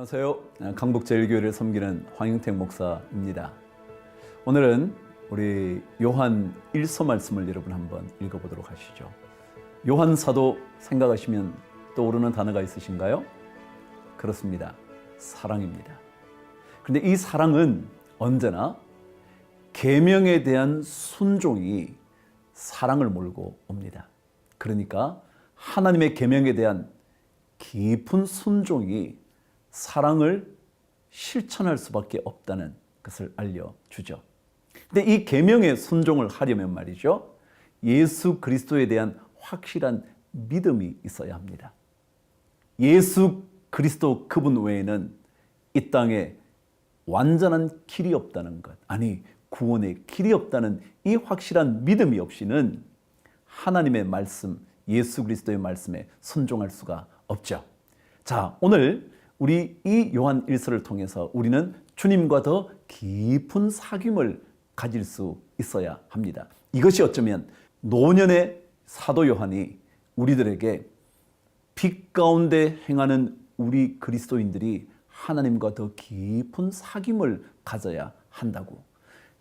안녕하세요. 강북제일교회를 섬기는 황영택 목사입니다. 오늘은 우리 요한 1서 말씀을 여러분 한번 읽어보도록 하시죠. 요한 사도 생각하시면 떠오르는 단어가 있으신가요? 그렇습니다. 사랑입니다. 그런데 이 사랑은 언제나 계명에 대한 순종이 사랑을 몰고 옵니다. 그러니까 하나님의 계명에 대한 깊은 순종이 사랑을 실천할 수밖에 없다는 것을 알려주죠. 근데 이 계명에 순종을 하려면 말이죠, 예수 그리스도에 대한 확실한 믿음이 있어야 합니다. 예수 그리스도 그분 외에는 이 땅에 완전한 길이 없다는 것, 아니 구원의 길이 없다는 이 확실한 믿음이 없이는 하나님의 말씀, 예수 그리스도의 말씀에 순종할 수가 없죠. 자, 오늘 우리 이 요한 1서를 통해서 우리는 주님과 더 깊은 사귐을 가질 수 있어야 합니다. 이것이 어쩌면 노년의 사도 요한이 우리들에게 빛 가운데 행하는 우리 그리스도인들이 하나님과 더 깊은 사귐을 가져야 한다고.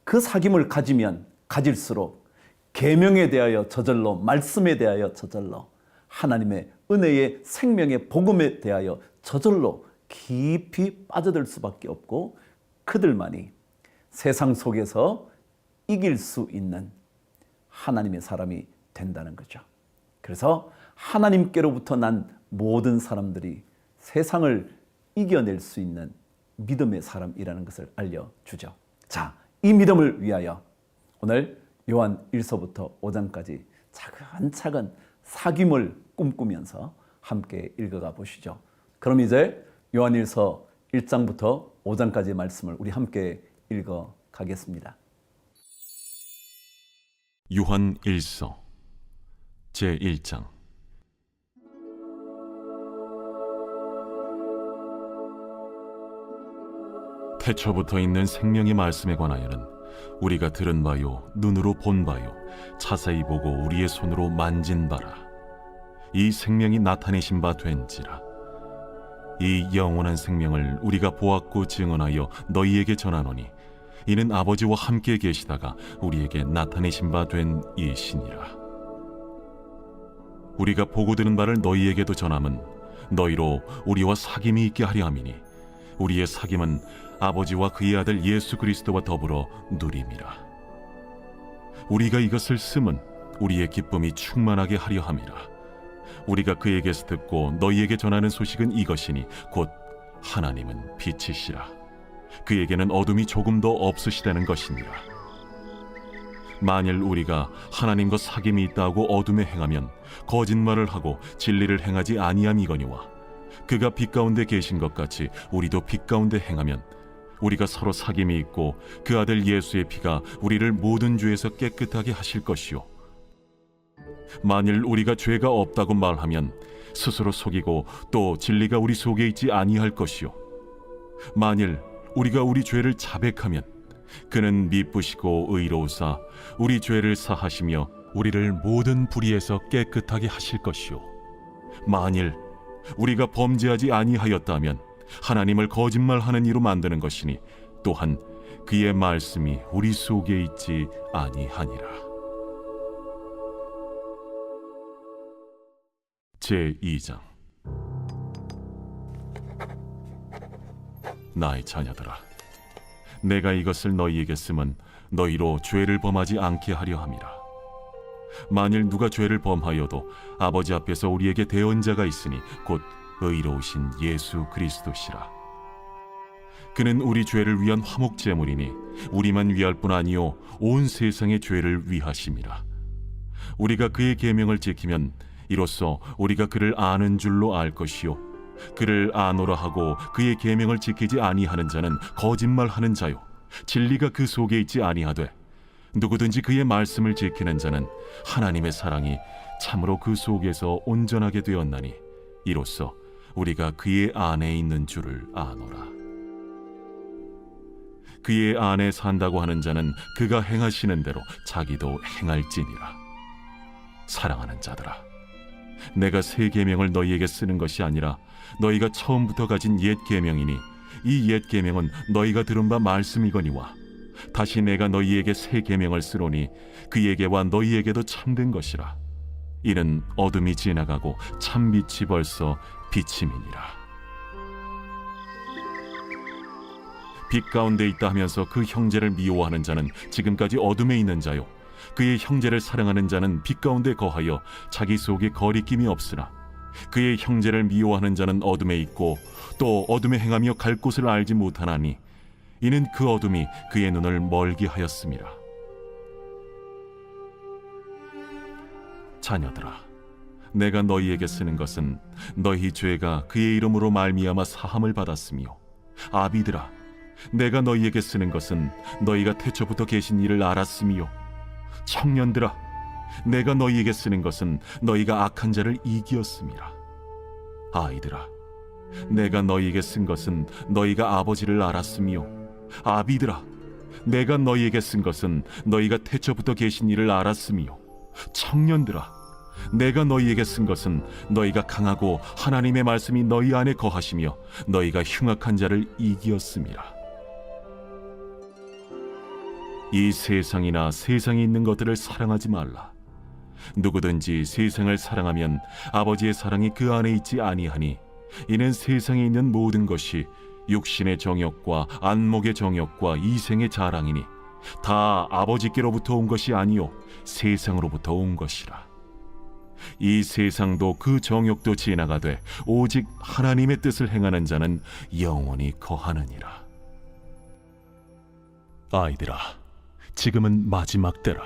그 사귐을 가지면 가질수록 계명에 대하여 저절로, 말씀에 대하여 저절로, 하나님의 은혜의 생명의 복음에 대하여 저절로 깊이 빠져들 수밖에 없고, 그들만이 세상 속에서 이길 수 있는 하나님의 사람이 된다는 거죠. 그래서 하나님께로부터 난 모든 사람들이 세상을 이겨낼 수 있는 믿음의 사람이라는 것을 알려주죠. 자, 이 믿음을 위하여 오늘 요한 1서부터 5장까지 차근차근 사귐을 꿈꾸면서 함께 읽어가 보시죠. 그럼 이제 요한 1서 1장부터 5장까지의 말씀을 우리 함께 읽어 가겠습니다. 요한 1서 제1장. 태초부터 있는 생명의 말씀에 관하여는 우리가 들은 바요, 눈으로 본 바요, 자세히 보고 우리의 손으로 만진 바라. 이 생명이 나타내신 바 된지라. 이 영원한 생명을 우리가 보았고 증언하여 너희에게 전하노니 이는 아버지와 함께 계시다가 우리에게 나타내신 바 된 이시니라. 우리가 보고 들은 바를 너희에게도 전함은 너희로 우리와 사귐이 있게 하려 함이니 우리의 사귐은 아버지와 그의 아들 예수 그리스도와 더불어 누림이라. 우리가 이것을 쓰면 우리의 기쁨이 충만하게 하려 함이라. 우리가 그에게서 듣고 너희에게 전하는 소식은 이것이니 곧 하나님은 빛이시라. 그에게는 어둠이 조금도 없으시다는 것이니라. 만일 우리가 하나님과 사귐이 있다고 어둠에 행하면 거짓말을 하고 진리를 행하지 아니함이거니와 그가 빛 가운데 계신 것 같이 우리도 빛 가운데 행하면 우리가 서로 사귐이 있고 그 아들 예수의 피가 우리를 모든 죄에서 깨끗하게 하실 것이요, 만일 우리가 죄가 없다고 말하면 스스로 속이고 또 진리가 우리 속에 있지 아니할 것이요, 만일 우리가 우리 죄를 자백하면 그는 미쁘시고 의로우사 우리 죄를 사하시며 우리를 모든 불의에서 깨끗하게 하실 것이요, 만일 우리가 범죄하지 아니하였다면 하나님을 거짓말하는 이로 만드는 것이니 또한 그의 말씀이 우리 속에 있지 아니하니라. 제2장. 나의 자녀들아, 내가 이것을 너희에게 쓰면 너희로 죄를 범하지 않게 하려 함이라. 만일 누가 죄를 범하여도 아버지 앞에서 우리에게 대언자가 있으니 곧 의로우신 예수 그리스도시라. 그는 우리 죄를 위한 화목제물이니 우리만 위할 뿐 아니요 온 세상의 죄를 위하심이라. 우리가 그의 계명을 지키면 이로써 우리가 그를 아는 줄로 알 것이요, 그를 아노라 하고 그의 계명을 지키지 아니하는 자는 거짓말하는 자요, 진리가 그 속에 있지 아니하되 누구든지 그의 말씀을 지키는 자는 하나님의 사랑이 참으로 그 속에서 온전하게 되었나니 이로써 우리가 그의 안에 있는 줄을 아노라. 그의 안에 산다고 하는 자는 그가 행하시는 대로 자기도 행할지니라. 사랑하는 자들아, 내가 새 계명을 너희에게 쓰는 것이 아니라 너희가 처음부터 가진 옛 계명이니 이 옛 계명은 너희가 들은 바 말씀이거니와 다시 내가 너희에게 새 계명을 쓰노니 그에게와 너희에게도 참된 것이라. 이는 어둠이 지나가고 참빛이 벌써 비침이니라. 빛 가운데 있다 하면서 그 형제를 미워하는 자는 지금까지 어둠에 있는 자요, 그의 형제를 사랑하는 자는 빛 가운데 거하여 자기 속에 거리낌이 없으나 그의 형제를 미워하는 자는 어둠에 있고 또 어둠에 행하며 갈 곳을 알지 못하나니 이는 그 어둠이 그의 눈을 멀게 하였음이라. 자녀들아, 내가 너희에게 쓰는 것은 너희 죄가 그의 이름으로 말미암아 사함을 받았으며, 아비들아, 내가 너희에게 쓰는 것은 너희가 태초부터 계신 이를 알았으며, 청년들아, 내가 너희에게 쓰는 것은 너희가 악한 자를 이기었음이라. 아이들아, 내가 너희에게 쓴 것은 너희가 아버지를 알았으며, 아비들아, 내가 너희에게 쓴 것은 너희가 태초부터 계신 이를 알았으며, 청년들아, 내가 너희에게 쓴 것은 너희가 강하고 하나님의 말씀이 너희 안에 거하시며 너희가 흉악한 자를 이기었음이라. 이 세상이나 세상에 있는 것들을 사랑하지 말라. 누구든지 세상을 사랑하면 아버지의 사랑이 그 안에 있지 아니하니 이는 세상에 있는 모든 것이 육신의 정욕과 안목의 정욕과 이생의 자랑이니 다 아버지께로부터 온 것이 아니요 세상으로부터 온 것이라. 이 세상도 그 정욕도 지나가되 오직 하나님의 뜻을 행하는 자는 영원히 거하느니라. 아이들아, 지금은 마지막 때라.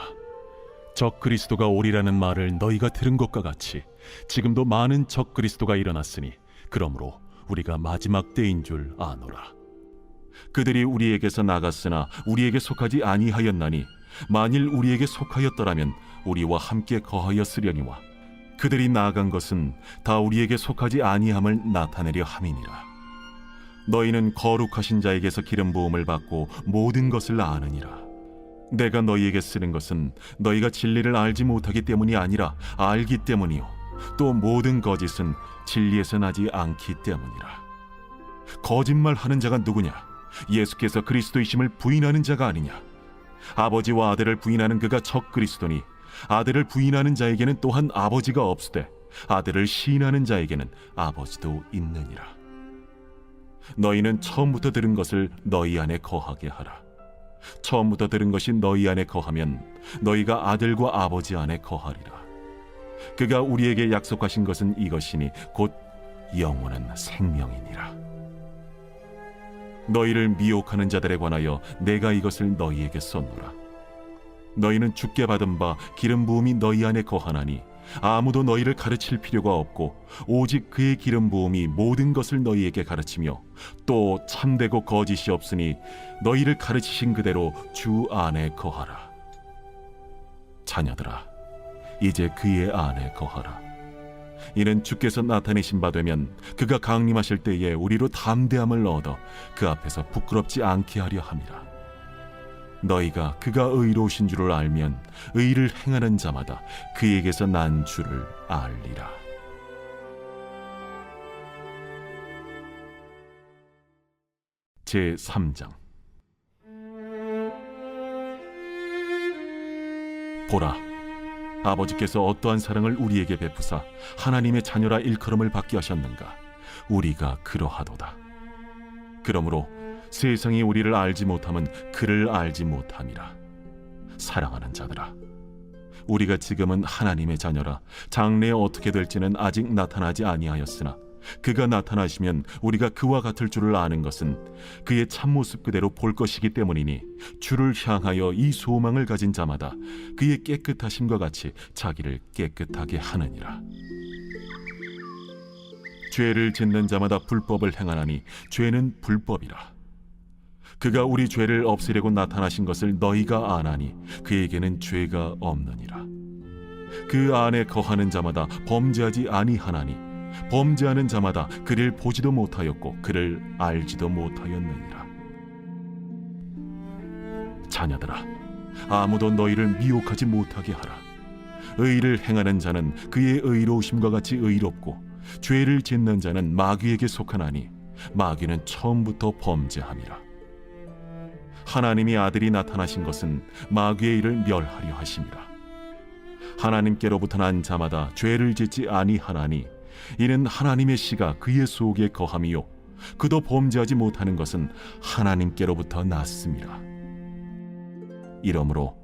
적 그리스도가 오리라는 말을 너희가 들은 것과 같이 지금도 많은 적 그리스도가 일어났으니 그러므로 우리가 마지막 때인 줄 아노라. 그들이 우리에게서 나갔으나 우리에게 속하지 아니하였나니 만일 우리에게 속하였더라면 우리와 함께 거하였으려니와 그들이 나아간 것은 다 우리에게 속하지 아니함을 나타내려 함이니라. 너희는 거룩하신 자에게서 기름 부음을 받고 모든 것을 아느니라. 내가 너희에게 쓰는 것은 너희가 진리를 알지 못하기 때문이 아니라 알기 때문이요 또 모든 거짓은 진리에서 나지 않기 때문이라. 거짓말하는 자가 누구냐? 예수께서 그리스도이심을 부인하는 자가 아니냐? 아버지와 아들을 부인하는 그가 적 그리스도니 아들을 부인하는 자에게는 또한 아버지가 없으되 아들을 시인하는 자에게는 아버지도 있느니라. 너희는 처음부터 들은 것을 너희 안에 거하게 하라. 처음부터 들은 것이 너희 안에 거하면 너희가 아들과 아버지 안에 거하리라. 그가 우리에게 약속하신 것은 이것이니 곧 영원한 생명이니라. 너희를 미혹하는 자들에 관하여 내가 이것을 너희에게 썼노라. 너희는 주께 받은 바 기름 부음이 너희 안에 거하나니 아무도 너희를 가르칠 필요가 없고 오직 그의 기름 부음이 모든 것을 너희에게 가르치며 또 참되고 거짓이 없으니 너희를 가르치신 그대로 주 안에 거하라. 자녀들아, 이제 그의 안에 거하라. 이는 주께서 나타내신 바 되면 그가 강림하실 때에 우리로 담대함을 얻어 그 앞에서 부끄럽지 않게 하려 함이라. 너희가 그가 의로우신 줄을 알면 의를 행하는 자마다 그에게서 난 줄을 알리라. 제3장. 보라, 아버지께서 어떠한 사랑을 우리에게 베푸사 하나님의 자녀라 일컬음을 받게 하셨는가? 우리가 그러하도다. 그러므로 세상이 우리를 알지 못함은 그를 알지 못함이라. 사랑하는 자들아, 우리가 지금은 하나님의 자녀라. 장래에 어떻게 될지는 아직 나타나지 아니하였으나 그가 나타나시면 우리가 그와 같을 줄을 아는 것은 그의 참모습 그대로 볼 것이기 때문이니 주를 향하여 이 소망을 가진 자마다 그의 깨끗하심과 같이 자기를 깨끗하게 하느니라. 죄를 짓는 자마다 불법을 행하나니 죄는 불법이라. 그가 우리 죄를 없애려고 나타나신 것을 너희가 아나니 그에게는 죄가 없느니라. 그 안에 거하는 자마다 범죄하지 아니하나니 범죄하는 자마다 그를 보지도 못하였고 그를 알지도 못하였느니라. 자녀들아, 아무도 너희를 미혹하지 못하게 하라. 의를 행하는 자는 그의 의로우심과 같이 의롭고 죄를 짓는 자는 마귀에게 속하나니 마귀는 처음부터 범죄함이라. 하나님이 아들이 나타나신 것은 마귀의 일을 멸하려 하심이라. 하나님께로부터 난 자마다 죄를 짓지 아니하나니 이는 하나님의 씨가 그의 속에 거함이요 그도 범죄하지 못하는 것은 하나님께로부터 났음이라. 이러므로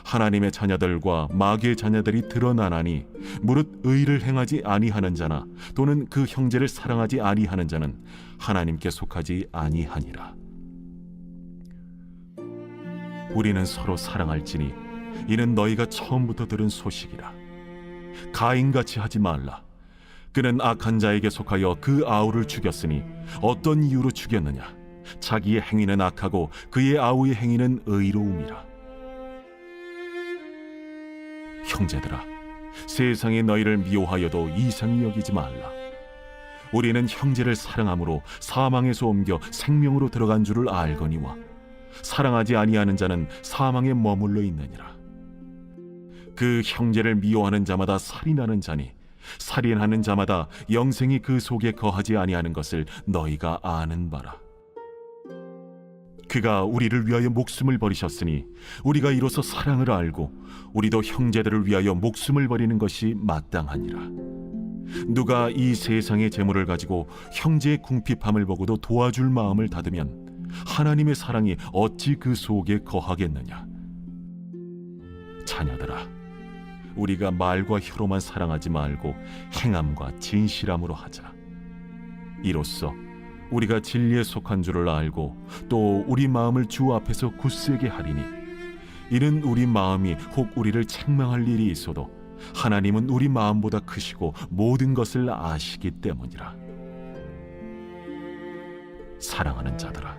하나님의 자녀들과 마귀의 자녀들이 드러나나니 무릇 의를 행하지 아니하는 자나 또는 그 형제를 사랑하지 아니하는 자는 하나님께 속하지 아니하니라. 우리는 서로 사랑할지니 이는 너희가 처음부터 들은 소식이라. 가인같이 하지 말라. 그는 악한 자에게 속하여 그 아우를 죽였으니 어떤 이유로 죽였느냐? 자기의 행위는 악하고 그의 아우의 행위는 의로움이라. 형제들아, 세상이 너희를 미워하여도 이상히 여기지 말라. 우리는 형제를 사랑함으로 사망에서 옮겨 생명으로 들어간 줄을 알거니와 사랑하지 아니하는 자는 사망에 머물러 있느니라. 그 형제를 미워하는 자마다 살인하는 자니 살인하는 자마다 영생이 그 속에 거하지 아니하는 것을 너희가 아는 바라. 그가 우리를 위하여 목숨을 버리셨으니 우리가 이로써 사랑을 알고 우리도 형제들을 위하여 목숨을 버리는 것이 마땅하니라. 누가 이 세상의 재물을 가지고 형제의 궁핍함을 보고도 도와줄 마음을 닫으면 하나님의 사랑이 어찌 그 속에 거하겠느냐? 자녀들아, 우리가 말과 혀로만 사랑하지 말고 행함과 진실함으로 하자. 이로써 우리가 진리에 속한 줄을 알고 또 우리 마음을 주 앞에서 굳세게 하리니 이는 우리 마음이 혹 우리를 책망할 일이 있어도 하나님은 우리 마음보다 크시고 모든 것을 아시기 때문이라. 사랑하는 자들아,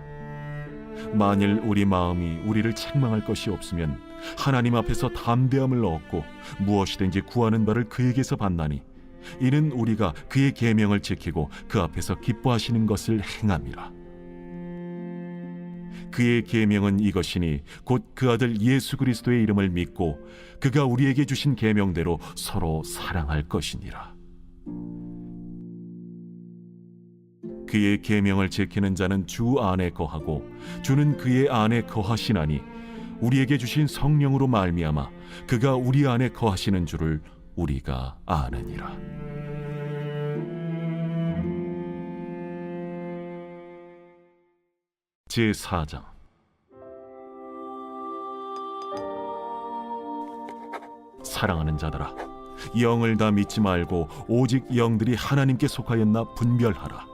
만일 우리 마음이 우리를 책망할 것이 없으면 하나님 앞에서 담대함을 얻고 무엇이든지 구하는 바를 그에게서 받나니 이는 우리가 그의 계명을 지키고 그 앞에서 기뻐하시는 것을 행함이라. 그의 계명은 이것이니 곧 그 아들 예수 그리스도의 이름을 믿고 그가 우리에게 주신 계명대로 서로 사랑할 것이니라. 그의 계명을 지키는 자는 주 안에 거하고 주는 그의 안에 거하시나니 우리에게 주신 성령으로 말미암아 그가 우리 안에 거하시는 줄을 우리가 아느니라. 제4장. 사랑하는 자들아, 영을 다 믿지 말고 오직 영들이 하나님께 속하였나 분별하라.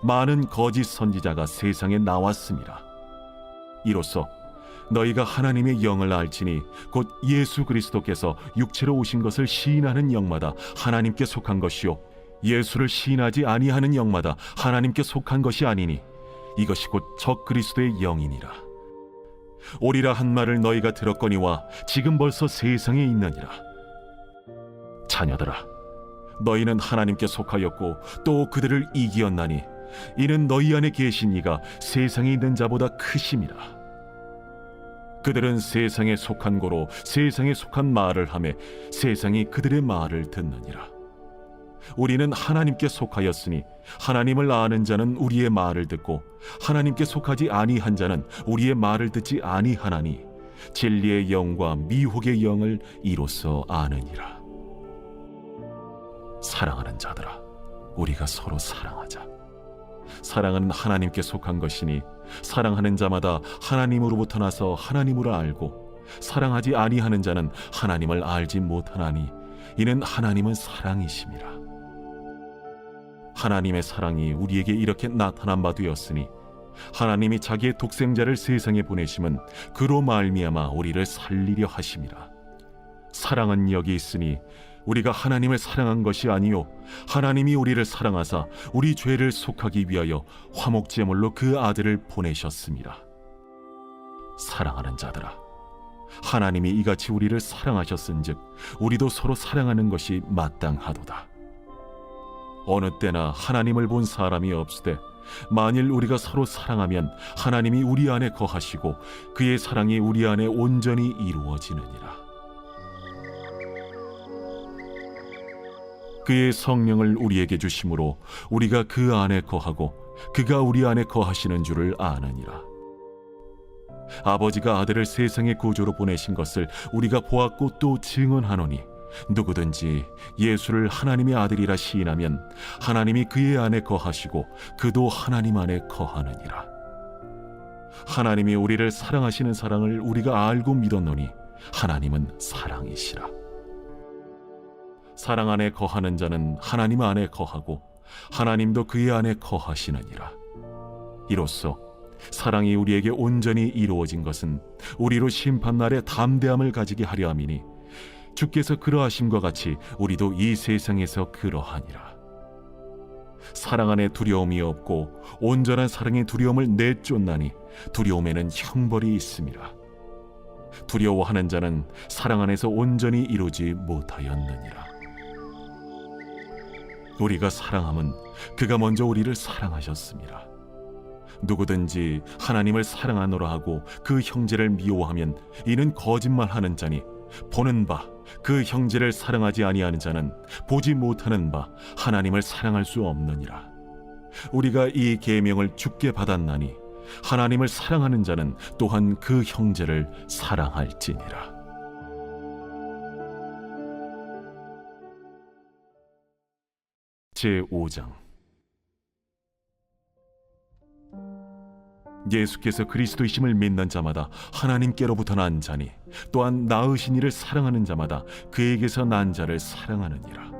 많은 거짓 선지자가 세상에 나왔습니다. 이로써 너희가 하나님의 영을 알지니 곧 예수 그리스도께서 육체로 오신 것을 시인하는 영마다 하나님께 속한 것이요 예수를 시인하지 아니하는 영마다 하나님께 속한 것이 아니니 이것이 곧 적 그리스도의 영이니라. 오리라 한 말을 너희가 들었거니와 지금 벌써 세상에 있느니라. 자녀들아, 너희는 하나님께 속하였고 또 그들을 이기었나니 이는 너희 안에 계신 이가 세상에 있는 자보다 크심이라. 그들은 세상에 속한 고로 세상에 속한 말을 하며 세상이 그들의 말을 듣느니라. 우리는 하나님께 속하였으니 하나님을 아는 자는 우리의 말을 듣고 하나님께 속하지 아니한 자는 우리의 말을 듣지 아니하나니 진리의 영과 미혹의 영을 이로써 아느니라. 사랑하는 자들아, 우리가 서로 사랑하자. 사랑은 하나님께 속한 것이니 사랑하는 자마다 하나님으로부터 나서 하나님으로 알고 사랑하지 아니하는 자는 하나님을 알지 못하나니 이는 하나님은 사랑이심이라. 하나님의 사랑이 우리에게 이렇게 나타난 바 되었으니 하나님이 자기의 독생자를 세상에 보내심은 그로 말미암아 우리를 살리려 하심이라. 사랑은 여기 있으니 우리가 하나님을 사랑한 것이 아니요 하나님이 우리를 사랑하사 우리 죄를 속하기 위하여 화목제물로 그 아들을 보내셨습니다. 사랑하는 자들아, 하나님이 이같이 우리를 사랑하셨은즉 우리도 서로 사랑하는 것이 마땅하도다. 어느 때나 하나님을 본 사람이 없으되 만일 우리가 서로 사랑하면 하나님이 우리 안에 거하시고 그의 사랑이 우리 안에 온전히 이루어지느니라. 그의 성령을 우리에게 주심으로 우리가 그 안에 거하고 그가 우리 안에 거하시는 줄을 아느니라. 아버지가 아들을 세상의 구주로 보내신 것을 우리가 보았고 또 증언하노니 누구든지 예수를 하나님의 아들이라 시인하면 하나님이 그의 안에 거하시고 그도 하나님 안에 거하느니라. 하나님이 우리를 사랑하시는 사랑을 우리가 알고 믿었노니 하나님은 사랑이시라. 사랑 안에 거하는 자는 하나님 안에 거하고 하나님도 그의 안에 거하시느니라. 이로써 사랑이 우리에게 온전히 이루어진 것은 우리로 심판날에 담대함을 가지게 하려 함이니 주께서 그러하심과 같이 우리도 이 세상에서 그러하니라. 사랑 안에 두려움이 없고 온전한 사랑의 두려움을 내쫓나니 두려움에는 형벌이 있음이라. 두려워하는 자는 사랑 안에서 온전히 이루지 못하였느니라. 우리가 사랑함은 그가 먼저 우리를 사랑하셨습니다. 누구든지 하나님을 사랑하노라 하고 그 형제를 미워하면 이는 거짓말하는 자니 보는 바 그 형제를 사랑하지 아니하는 자는 보지 못하는 바 하나님을 사랑할 수 없느니라. 우리가 이 계명을 주께 받았나니 하나님을 사랑하는 자는 또한 그 형제를 사랑할지니라. 제5장. 예수께서 그리스도이심을 믿는 자마다 하나님께로부터 난 자니 또한 낳으신 이를 사랑하는 자마다 그에게서 난 자를 사랑하느니라.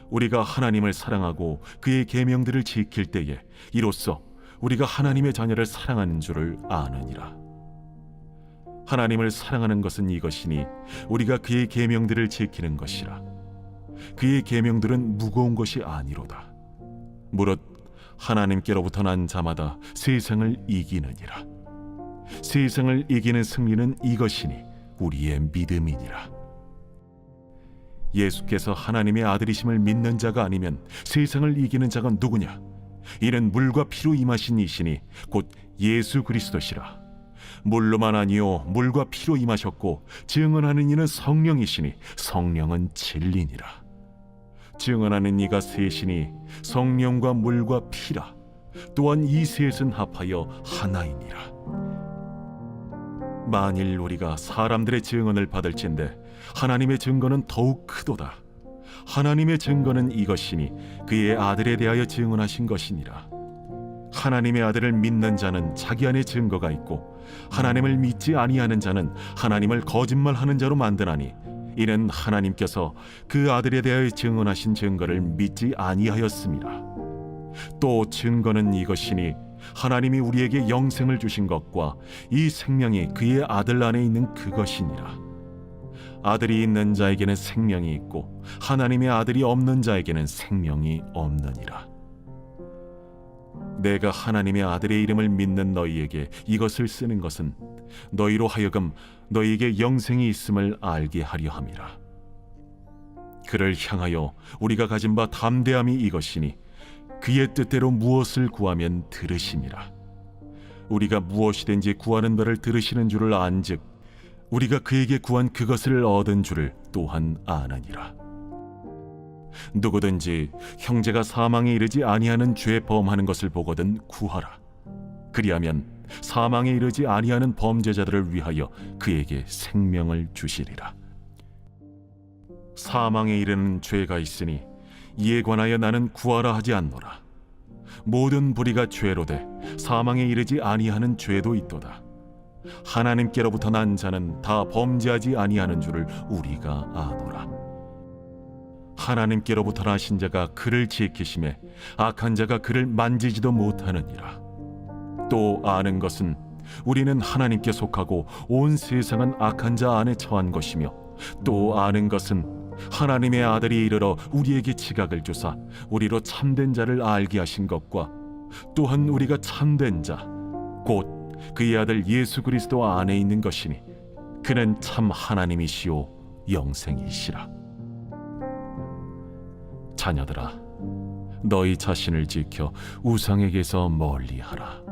우리가 하나님을 사랑하고 그의 계명들을 지킬 때에 이로써 우리가 하나님의 자녀를 사랑하는 줄을 아느니라. 하나님을 사랑하는 것은 이것이니 우리가 그의 계명들을 지키는 것이라. 그의 계명들은 무거운 것이 아니로다. 무릇 하나님께로부터 난 자마다 세상을 이기느니라. 세상을 이기는 승리는 이것이니 우리의 믿음이니라. 예수께서 하나님의 아들이심을 믿는 자가 아니면 세상을 이기는 자가 누구냐? 이는 물과 피로 임하신 이시니 곧 예수 그리스도시라. 물로만 아니요 물과 피로 임하셨고 증언하는 이는 성령이시니 성령은 진리니라. 증언하는 이가 셋이니 성령과 물과 피라. 또한 이 셋은 합하여 하나이니라. 만일 우리가 사람들의 증언을 받을진대 하나님의 증거는 더욱 크도다. 하나님의 증거는 이것이니 그의 아들에 대하여 증언하신 것이니라. 하나님의 아들을 믿는 자는 자기 안에 증거가 있고 하나님을 믿지 아니하는 자는 하나님을 거짓말하는 자로 만드나니 이는 하나님께서 그 아들에 대하여 증언하신 증거를 믿지 아니하였습니다. 또 증거는 이것이니 하나님이 우리에게 영생을 주신 것과 이 생명이 그의 아들 안에 있는 그것이니라. 아들이 있는 자에게는 생명이 있고 하나님의 아들이 없는 자에게는 생명이 없느니라. 내가 하나님의 아들의 이름을 믿는 너희에게 이것을 쓰는 것은 너희로 하여금 너희에게 영생이 있음을 알게 하려 함이라. 그를 향하여 우리가 가진 바 담대함이 이것이니 그의 뜻대로 무엇을 구하면 들으심이라. 우리가 무엇이든지 구하는 바를 들으시는 줄을 안즉 우리가 그에게 구한 그것을 얻은 줄을 또한 아느니라. 누구든지 형제가 사망에 이르지 아니하는 죄 범하는 것을 보거든 구하라. 그리하면 사망에 이르지 아니하는 범죄자들을 위하여 그에게 생명을 주시리라. 사망에 이르는 죄가 있으니 이에 관하여 나는 구하라 하지 않노라. 모든 불의가 죄로 돼 사망에 이르지 아니하는 죄도 있도다. 하나님께로부터 난 자는 다 범죄하지 아니하는 줄을 우리가 아노라. 하나님께로부터 나신 자가 그를 지키심에 악한 자가 그를 만지지도 못하느니라. 또 아는 것은 우리는 하나님께 속하고 온 세상은 악한 자 안에 처한 것이며 또 아는 것은 하나님의 아들이 이르러 우리에게 지각을 주사 우리로 참된 자를 알게 하신 것과 또한 우리가 참된 자 곧 그의 아들 예수 그리스도 안에 있는 것이니 그는 참 하나님이시오 영생이시라. 자녀들아, 너희 자신을 지켜 우상에게서 멀리하라.